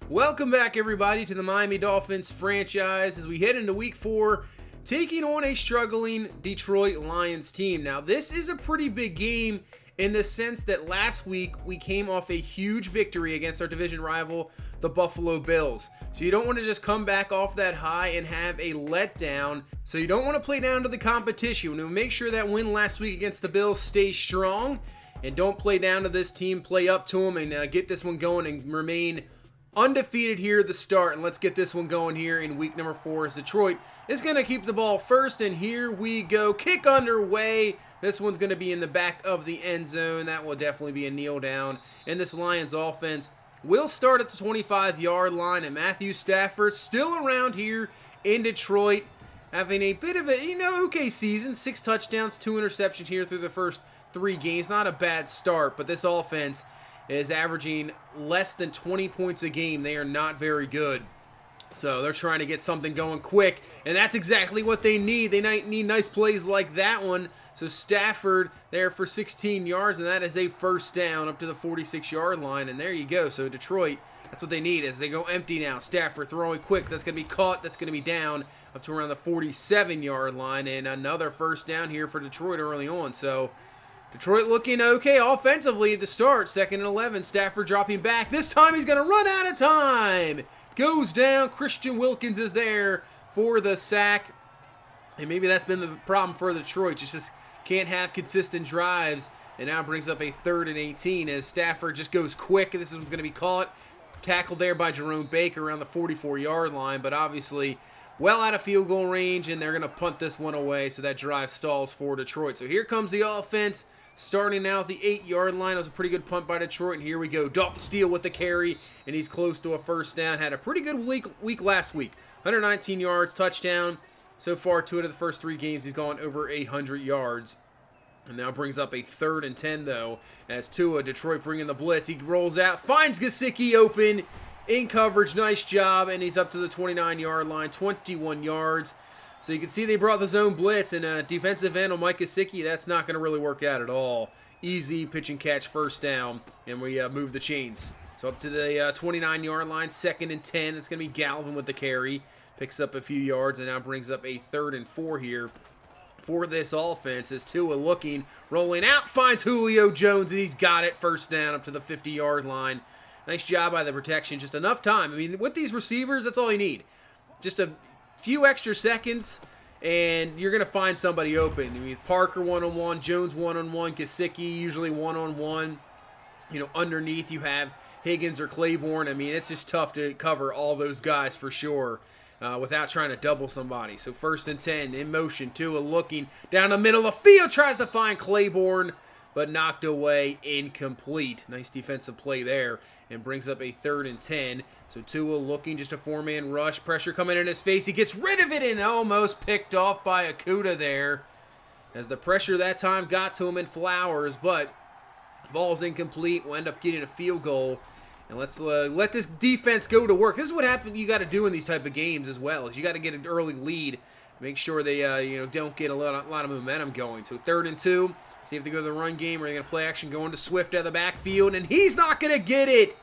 Welcome back, everybody, to the Miami Dolphins franchise as we head into Week 4, taking on a struggling Detroit Lions team. Now, this is a pretty big game in the sense that last week we came off a huge victory against our division rival, the Buffalo Bills. So you don't want to just come back off that high and have a letdown. So you don't want to play down to the competition. You want to make sure that win last week against the Bills stays strong and don't play down to this team. Play up to them and get this one going and remain undefeated here at the start. And let's get this one going here in week number 4 as Detroit is going to keep the ball first. And here we go. Kick underway. This one's going to be in the back of the end zone. That will definitely be a kneel down. And this Lions offense will start at the 25-yard line. And Matthew Stafford still around here in Detroit, having a bit of a, okay season. 6 touchdowns, 2 interceptions here through the first 3 games. Not a bad start, but this offense is averaging less than 20 points a game. They are not very good. So they're trying to get something going quick, and that's exactly what they need. They need nice plays like that one. So Stafford there for 16 yards, and that is a first down up to the 46-yard line, and there you go. So Detroit, that's what they need as they go empty now. Stafford throwing quick. That's going to be caught. That's going to be down up to around the 47-yard line, and another first down here for Detroit early on. So Detroit looking okay offensively at the start. 2nd and 11. Stafford dropping back. This time he's going to run out of time. Goes down. Christian Wilkins is there for the sack. And maybe that's been the problem for Detroit. Just can't have consistent drives. And now brings up a 3rd and 18 as Stafford just goes quick. This one's going to be caught. Tackled there by Jerome Baker around the 44-yard line. But obviously well out of field goal range. And they're going to punt this one away. So that drive stalls for Detroit. So here comes the offense. Starting now at the 8-yard line. That was a pretty good punt by Detroit. And here we go. Dalton Steele with the carry. And he's close to a first down. Had a pretty good week last week. 119 yards, touchdown. So far, 2 out of the first 3 games, he's gone over 100 yards. And now brings up a 3rd and 10, though. As Tua, Detroit bringing the blitz. He rolls out. Finds Gesicki open. In coverage. Nice job. And he's up to the 29-yard line. 21 yards. So you can see they brought the zone blitz, and defensive end on Mike Gesicki, that's not going to really work out at all. Easy pitch and catch first down, and we move the chains. So up to the 29-yard line, 2nd and 10. It's going to be Galvin with the carry. Picks up a few yards and now brings up a 3rd and 4 here for this offense as Tua looking, rolling out, finds Julio Jones, and he's got it. First down up to the 50-yard line. Nice job by the protection. Just enough time. I mean, with these receivers, that's all you need. Just a few extra seconds, and you're going to find somebody open. I mean, Parker one-on-one, Jones one-on-one, Gesicki usually one-on-one. Underneath you have Higgins or Claiborne. I mean, it's just tough to cover all those guys for sure without trying to double somebody. So 1st and 10, in motion. Tua looking down the middle of the field, tries to find Claiborne, but knocked away, incomplete. Nice defensive play there, and brings up a 3rd and 10. So Tua looking, just a 4-man rush. Pressure coming in his face. He gets rid of it and almost picked off by Okudah there. As the pressure that time got to him in Flowers, but ball's incomplete. We'll end up getting a field goal. And let's let this defense go to work. This is what happens. You got to do in these type of games as well. Is you got to get an early lead. Make sure they don't get a lot of momentum going. So 3rd and 2. See if they go to the run game or they're going to play action going to Swift out of the backfield. And he's not going to get it.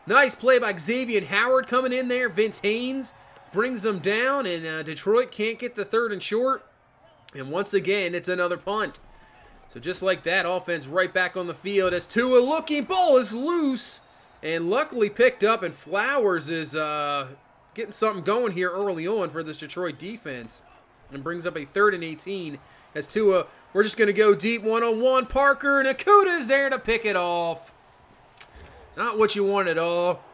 Nice play by Xavier Howard coming in there. Vince Haynes brings them down, and Detroit can't get the 3rd and short. And once again, it's another punt. So just like that, offense right back on the field as Tua looking. Ball is loose and luckily picked up, and Flowers is getting something going here early on for this Detroit defense. And brings up a 3rd and 18 as Tua, we're just going to go deep one-on-one. Parker, and Okudah is there to pick it off. Not what you want at all,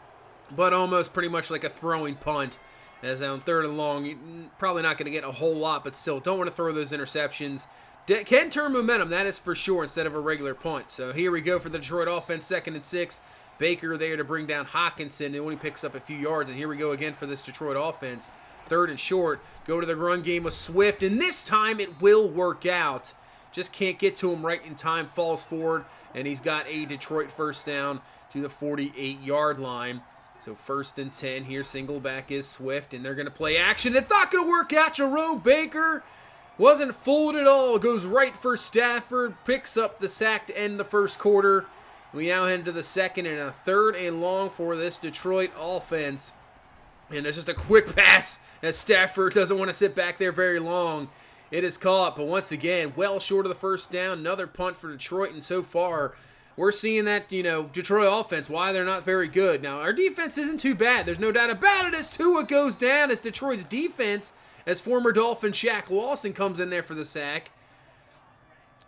but almost pretty much like a throwing punt. As on 3rd and long, you're probably not going to get a whole lot, but still, don't want to throw those interceptions. Can turn momentum, that is for sure, instead of a regular punt. So here we go for the Detroit offense, 2nd and 6. Baker there to bring down Hockenson, and only picks up a few yards. And here we go again for this Detroit offense. 3rd and short, go to the run game with Swift, and this time it will work out. Just can't get to him right in time, falls forward, and he's got a Detroit first down to the 48-yard line. So 1st and 10 here, single back is Swift, and they're going to play action. It's not going to work out. Jerome Baker wasn't fooled at all. Goes right for Stafford, picks up the sack to end the first quarter, We now head into the second and a 3rd and long for this Detroit offense. And it's just a quick pass as Stafford doesn't want to sit back there very long. It is caught, but once again, well short of the first down. Another punt for Detroit, and so far, we're seeing that, Detroit offense, why they're not very good. Now, our defense isn't too bad. There's no doubt about it as Tua goes down as Detroit's defense, as former Dolphin Shaq Lawson comes in there for the sack.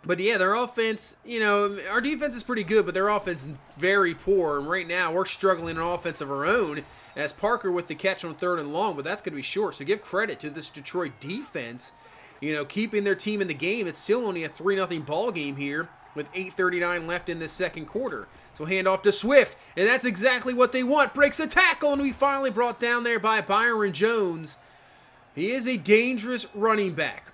But yeah, their offense, our defense is pretty good, but their offense is very poor. And right now, we're struggling on offense of our own as Parker with the catch on 3rd and long, but that's going to be short. So give credit to this Detroit defense, keeping their team in the game. It's still only a 3-0 ball game here with 8:39 left in this second quarter. So hand off to Swift, and that's exactly what they want. Breaks a tackle, and we finally brought down there by Byron Jones. He is a dangerous running back.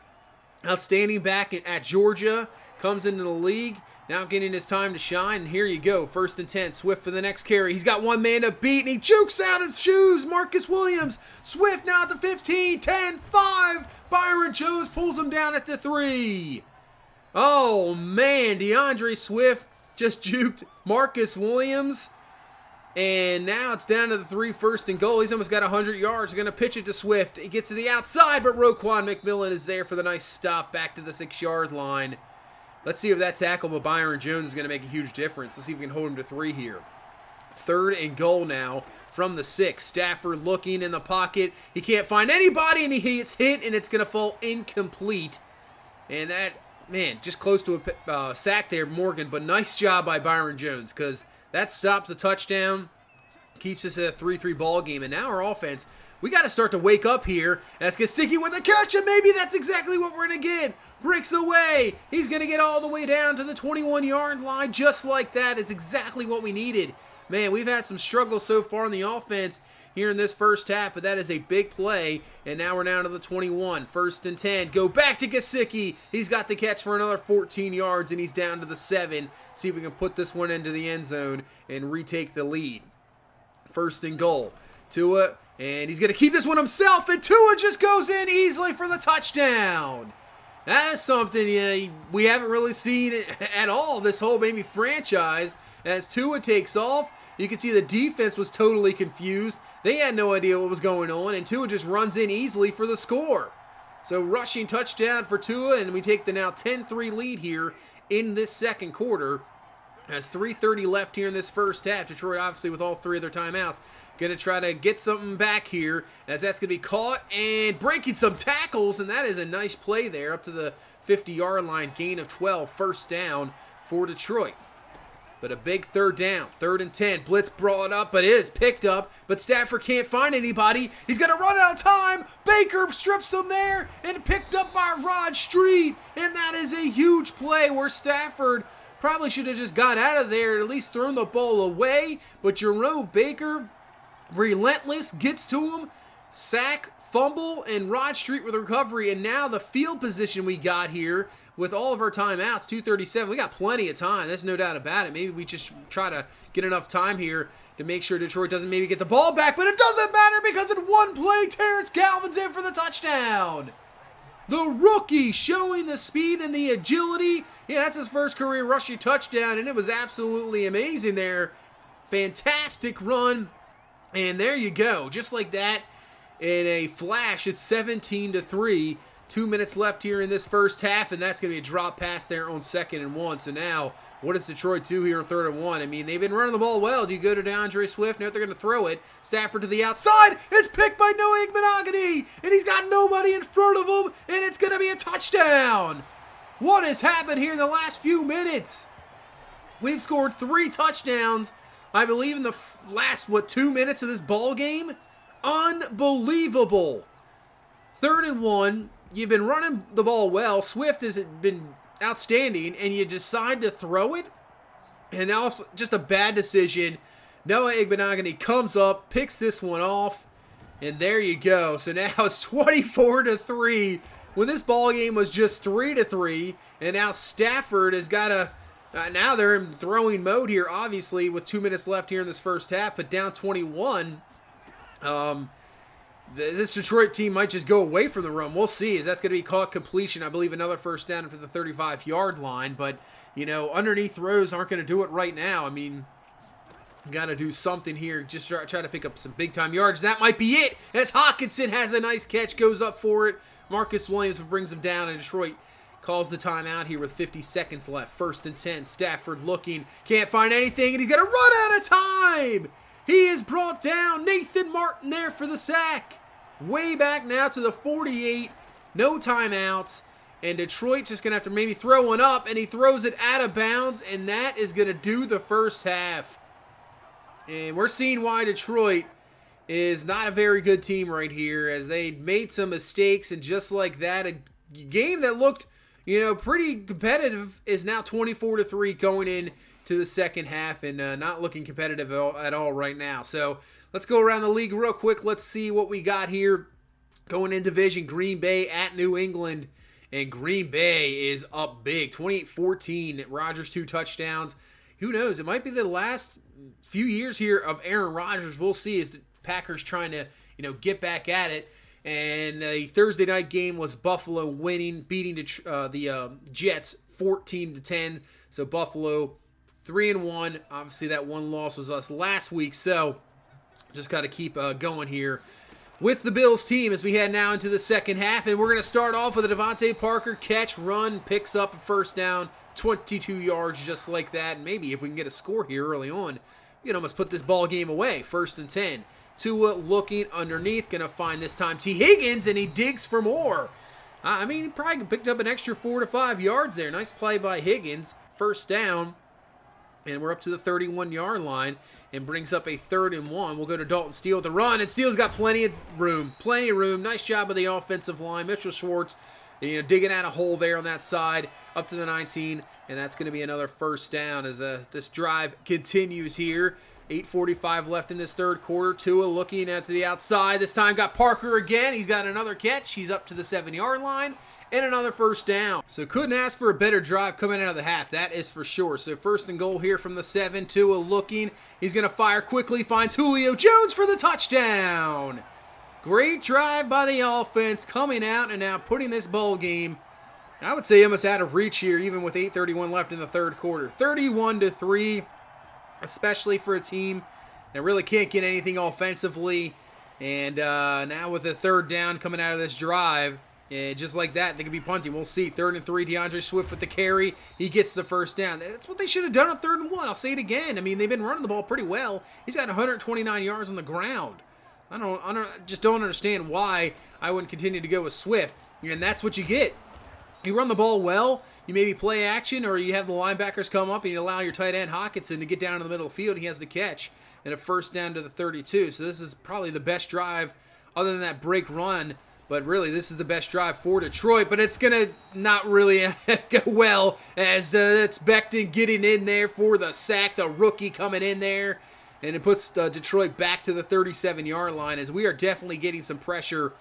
Outstanding back at Georgia. Comes into the league, now getting his time to shine, and here you go, 1st and 10, Swift for the next carry. He's got one man to beat, and he jukes out his shoes, Marcus Williams. Swift now at the 15, 10, 5. Byron Jones pulls him down at the 3. Oh, man, DeAndre Swift just juked Marcus Williams, and now it's down to the 3, 1st and goal. He's almost got 100 yards. They're going to pitch it to Swift. He gets to the outside, but Roquan McMillan is there for the nice stop back to the 6-yard line. Let's see if that tackle by Byron Jones is going to make a huge difference. Let's see if we can hold him to 3 here. 3rd and goal now from the 6. Stafford looking in the pocket. He can't find anybody, and he gets hit, and it's going to fall incomplete. And that, man, just close to a sack there, Morgan. But nice job by Byron Jones, because that stops the touchdown, keeps us at a 3-3 ball game. And now our offense, we got to start to wake up here. That's Gesicki with the catch, and maybe that's exactly what we're going to get. Breaks away. He's going to get all the way down to the 21-yard line just like that. It's exactly what we needed. Man, we've had some struggles so far in the offense here in this first half, but that is a big play. And now we're down to the 21. 1st and 10. Go back to Gesicki. He's got the catch for another 14 yards, and he's down to the 7. See if we can put this one into the end zone and retake the lead. 1st and goal. Tua, and he's going to keep this one himself, and Tua just goes in easily for the touchdown. That is something we haven't really seen at all this whole maybe franchise. As Tua takes off, you can see the defense was totally confused. They had no idea what was going on, and Tua just runs in easily for the score. So rushing touchdown for Tua, and we take the now 10-3 lead here in this second quarter. As 3:30 left here in this first half. Detroit obviously with all 3 of their timeouts going to try to get something back here, as that's going to be caught and breaking some tackles, and that is a nice play there up to the 50-yard line, gain of 12, 1st down for Detroit. But a big 3rd down, 3rd and 10, blitz brought up, but it is picked up, but Stafford can't find anybody. He's going to run out of time. Baker strips him there and picked up by Rod Street, and that is a huge play where Stafford probably should have just got out of there, at least thrown the ball away, but Jerome Baker, relentless, gets to him, sack, fumble, and Rod Street with a recovery, and now the field position we got here with all of our timeouts, 2:37, we got plenty of time, there's no doubt about it. Maybe we just try to get enough time here to make sure Detroit doesn't maybe get the ball back, but it doesn't matter because in one play, Terrence Galvin's in for the touchdown. The rookie showing the speed and the agility. Yeah, that's his first career rushing touchdown, and it was absolutely amazing there. Fantastic run. And there you go. Just like that, in a flash, it's 17-3. 2 minutes left here in this first half, and that's going to be a drop pass there on 2nd and 1. So now, what does Detroit do here on 3rd and 1? I mean, they've been running the ball well. Do you go to DeAndre Swift? No, they're going to throw it. Stafford to the outside. It's picked by Noah Igbenogany, and he's got nobody in front of him, and it's going to be a touchdown. What has happened here in the last few minutes? We've scored 3 touchdowns, I believe, in the last, 2 minutes of this ball game? Unbelievable. 3rd and 1. You've been running the ball well. Swift has been outstanding, and you decide to throw it? And now just a bad decision. Noah Igbenogany comes up, picks this one off, and there you go. So now it's 24-3 when this ball game was just 3-3, and now Stafford has got a now they're in throwing mode here, obviously, with 2 minutes left here in this first half, but down 21. this Detroit team might just go away from the run. We'll see, as that's going to be caught completion. I believe another first down up to the 35-yard line. But, you know, underneath throws aren't going to do it right now. I mean, got to do something here. Just try to pick up some big-time yards. That might be it, as Hockenson has a nice catch, goes up for it. Marcus Williams brings him down, and Detroit calls the timeout here with 50 seconds left. 1st and 10. Stafford looking. Can't find anything, and he's going to run out of time. He is brought down. Nathan Martin there for the sack. Way back now to the 48. No timeouts. And Detroit just going to have to maybe throw one up, and he throws it out of bounds, and that is going to do the first half. And we're seeing why Detroit is not a very good team right here, as they made some mistakes, and just like that, a game that looked, you know, pretty competitive is now 24-3 going in to the second half, and not looking competitive at all right now. So let's go around the league real quick. Let's see what we got here. Going in division, Green Bay at New England, and Green Bay is up big, 28-14. Rodgers 2 touchdowns. Who knows? It might be the last few years here of Aaron Rodgers. We'll see, as the Packers trying to, you know, get back at it. And the Thursday night game was Buffalo beating the Jets 14-10. So Buffalo 3-1. Obviously, that one loss was us last week. So just got to keep going here with the Bills team as we head now into the second half. And we're going to start off with a Devontae Parker catch, run, picks up a first down, 22 yards just like that. And maybe if we can get a score here early on, we can almost put this ball game away. 1st and 10. Tua looking underneath, going to find this time T. Higgins, and he digs for more. I mean, he probably picked up an extra 4 to 5 yards there. Nice play by Higgins. First down, and we're up to the 31-yard line, and brings up a 3rd and 1. We'll go to Dalton Steele with the run, and Steele's got plenty of room. Nice job of the offensive line. Mitchell Schwartz, you know, digging out a hole there on that side, up to the 19, and that's going to be another first down as this drive continues here. 8:45 left in this third quarter. Tua looking at the outside. This time got Parker again. He's got another catch. He's up to the 7-yard line, and another first down. So couldn't ask for a better drive coming out of the half. That is for sure. So 1st and goal here from the 7. Tua looking. He's going to fire quickly. Finds Julio Jones for the touchdown. Great drive by the offense coming out and now putting this ball game, I would say, almost out of reach here, even with 8:31 left in the third quarter. 31-3. Especially for a team that really can't get anything offensively. And now with the 3rd down coming out of this drive, just like that, they could be punting. We'll see. 3rd and 3, DeAndre Swift with the carry. He gets the first down. That's what they should have done on 3rd and 1. I'll say it again. I mean, they've been running the ball pretty well. He's got 129 yards on the ground. I just don't understand why I wouldn't continue to go with Swift. And that's what you get. You run the ball well. You maybe play action, or you have the linebackers come up and you allow your tight end Hockenson to get down in the middle of the field. He has the catch and a first down to the 32. So this is probably the best drive other than that break run. But really, this is the best drive for Detroit. But it's going to not really go well, as it's Becton getting in there for the sack. The rookie coming in there. And it puts Detroit back to the 37-yard line, as we are definitely getting some pressure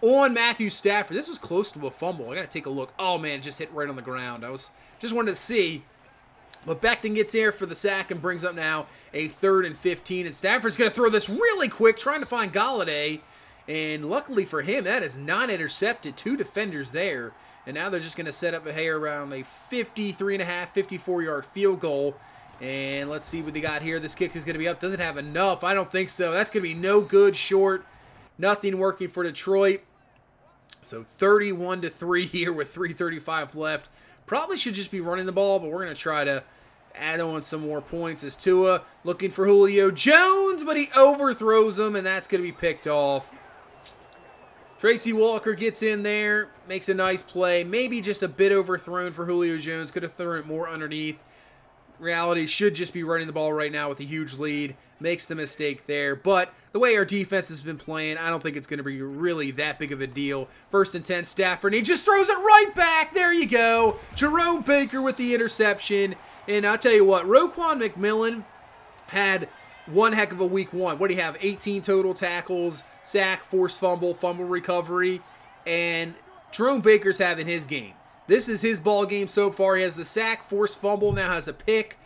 on Matthew Stafford. This was close to a fumble. I got to take a look. Oh, man, it just hit right on the ground. Just wanted to see. But Becton gets there for the sack and brings up now a 3rd and 15. And Stafford's going to throw this really quick, trying to find Galladay. And luckily for him, that is not intercepted. 2 defenders there. And now they're just going to set up a hair around a 53.5, 54-yard field goal. And let's see what they got here. This kick is going to be up. Doesn't have enough. I don't think so. That's going to be no good, short. Nothing working for Detroit. So 31-3 here with 3:35 left. Probably should just be running the ball, but we're going to try to add on some more points. As Tua looking for Julio Jones, but he overthrows him, and that's going to be picked off. Tracy Walker gets in there, makes a nice play. Maybe just a bit overthrown for Julio Jones. Could have thrown it more underneath. Reality should just be running the ball right now with a huge lead. Makes the mistake there. But the way our defense has been playing, I don't think it's going to be really that big of a deal. 1st and 10, Stafford. And he just throws it right back. There you go. Jerome Baker with the interception. And I'll tell you what, Roquan McMillan had one heck of a week 1. What do you have? 18 total tackles, sack, forced fumble, fumble recovery. And Jerome Baker's having his game. This is his ball game so far. He has the sack, forced fumble, now has a pick.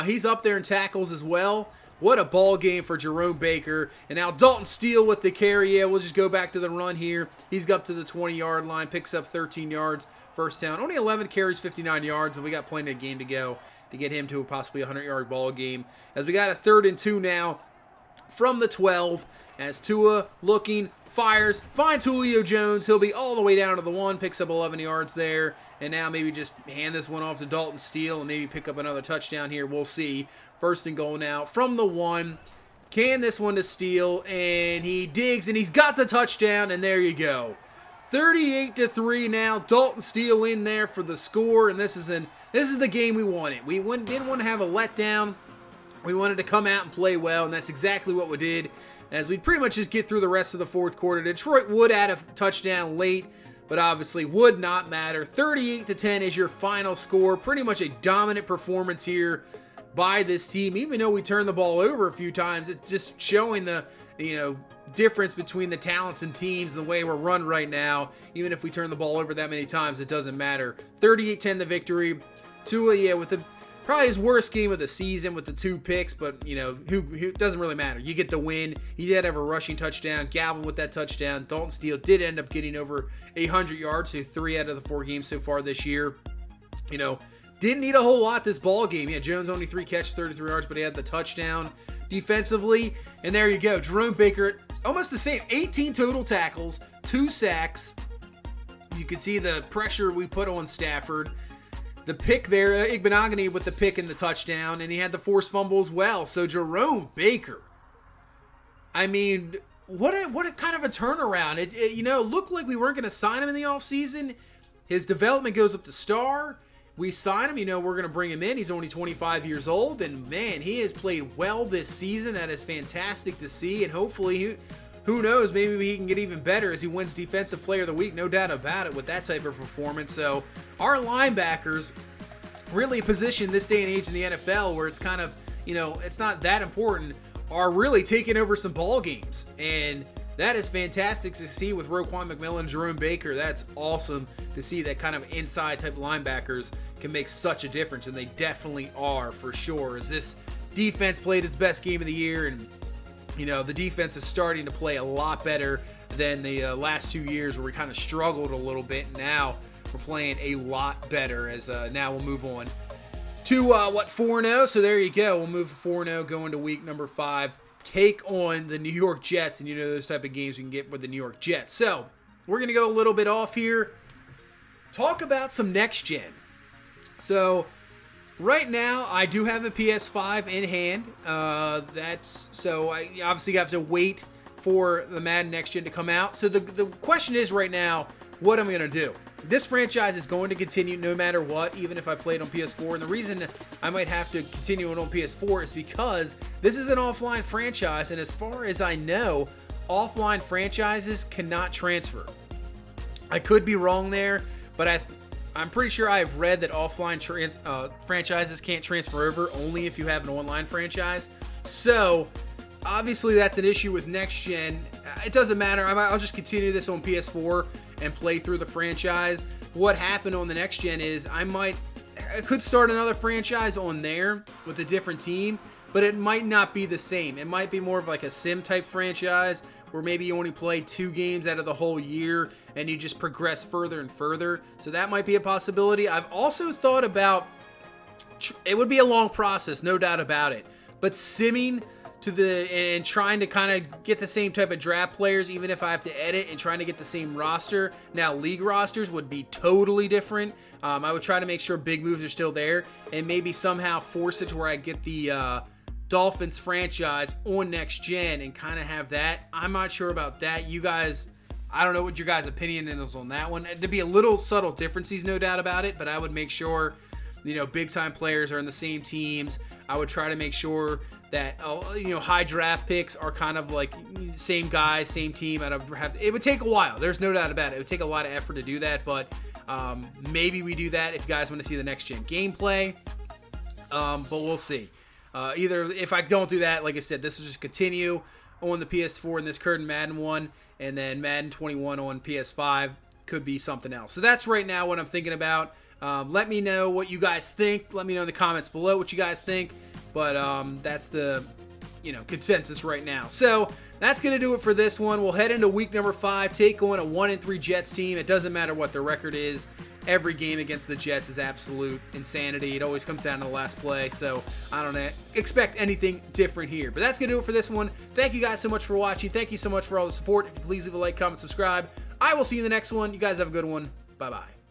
He's up there in tackles as well. What a ball game for Jerome Baker. And now Dalton Steele with the carry. Yeah, we'll just go back to the run here. He's up to the 20-yard line, picks up 13 yards, first down. Only 11 carries, 59 yards, and we got plenty of game to go to get him to a possibly 100-yard ball game. As we got a 3rd and 2 now from the 12, as Tua looking, fires, finds Julio Jones. He'll be all the way down to the 1, picks up 11 yards there. And now maybe just hand this one off to Dalton Steele and maybe pick up another touchdown here. We'll see. 1st and goal now from the 1. Can this one to Steele, and he digs, and he's got the touchdown, and there you go. 38-3 now. Dalton Steele in there for the score, and this is the game we wanted. We didn't want to have a letdown. We wanted to come out and play well, and that's exactly what we did. As we pretty much just get through the rest of the 4th quarter. Detroit would add a touchdown late, but obviously would not matter. 38-10 is your final score. Pretty much a dominant performance here by this team. Even though we turned the ball over a few times, it's just showing the difference between the talents and teams and the way we're run right now. Even if we turn the ball over that many times, it doesn't matter. 38-10 the victory. Tua, with probably his worst game of the season with the 2 picks, but who doesn't really matter. You get the win. He did have a rushing touchdown. Galvin with that touchdown. Dalton Steele did end up getting over 100 yards, so 3 out of the 4 games so far this year. Didn't need a whole lot this ball game. Yeah, Jones only 3 catches, 33 yards, but he had the touchdown defensively. And there you go. Jerome Baker, almost the same. 18 total tackles, 2 sacks. You can see the pressure we put on Stafford. The pick there, Igbenogany with the pick and the touchdown, and he had the forced fumble as well. So Jerome Baker, I mean, what a kind of a turnaround. It looked like we weren't going to sign him in the offseason. His development goes up to star. We sign him, we're going to bring him in. He's only 25 years old, and man, he has played well this season. That is fantastic to see, and hopefully, who knows, maybe he can get even better as he wins Defensive Player of the Week. No doubt about it with that type of performance. So our linebackers really positioned this day and age in the NFL where it's kind of, it's not that important, are really taking over some ball games. And that is fantastic to see with Roquan McMillan and Jerome Baker. That's awesome to see that kind of inside type linebackers can make such a difference, and they definitely are for sure. As this defense played its best game of the year, and the defense is starting to play a lot better than the last 2 years where we kind of struggled a little bit. Now we're playing a lot better as now we'll move on to 4-0. So there you go. We'll move 4-0 going to week number 5. Take on the New York Jets, and those type of games you can get with the New York Jets. So we're going to go a little bit off here. Talk about some next gen. So right now I do have a PS5 in hand. So I obviously have to wait for the Madden next gen to come out. So the question is right now, what am I going to do? This franchise is going to continue no matter what, even if I play it on PS4. And the reason I might have to continue it on PS4 is because this is an offline franchise. And as far as I know, offline franchises cannot transfer. I could be wrong there, but I'm pretty sure I've read that offline franchises can't transfer over only if you have an online franchise. So obviously that's an issue with next gen. It doesn't matter. I'll just continue this on PS4 and play through the franchise. What happened on the next gen is I could start another franchise on there with a different team, but it might not be the same. It might be more of like a sim type franchise where maybe you only play 2 games out of the whole year and you just progress further and further. So that might be a possibility. I've also thought about, it would be a long process, no doubt about it, but simming and trying to kind of get the same type of draft players, even if I have to edit, and trying to get the same roster. Now, league rosters would be totally different. I would try to make sure big moves are still there, and maybe somehow force it to where I get the Dolphins franchise on next gen and kind of have that. I'm not sure about that. You guys, I don't know what your guys' opinion is on that one. There'd be a little subtle differences, no doubt about it, but I would make sure, big time players are in the same teams. I would try to make sure that high draft picks are kind of like same guys, same team. It would take a while. There's no doubt about it. It would take a lot of effort to do that, but maybe we do that if you guys want to see the next gen gameplay. But we'll see. Either if I don't do that, like I said, this will just continue on the PS4 in this current Madden one, and then Madden 21 on PS5 could be something else. So that's right now what I'm thinking about. Let me know what you guys think. Let me know in the comments below what you guys think. But that's the consensus right now. So that's going to do it for this one. We'll head into week number 5, take on a 1-3 Jets team. It doesn't matter what their record is. Every game against the Jets is absolute insanity. It always comes down to the last play, so I don't expect anything different here. But that's going to do it for this one. Thank you guys so much for watching. Thank you so much for all the support. If you please leave a like, comment, subscribe. I will see you in the next one. You guys have a good one. Bye-bye.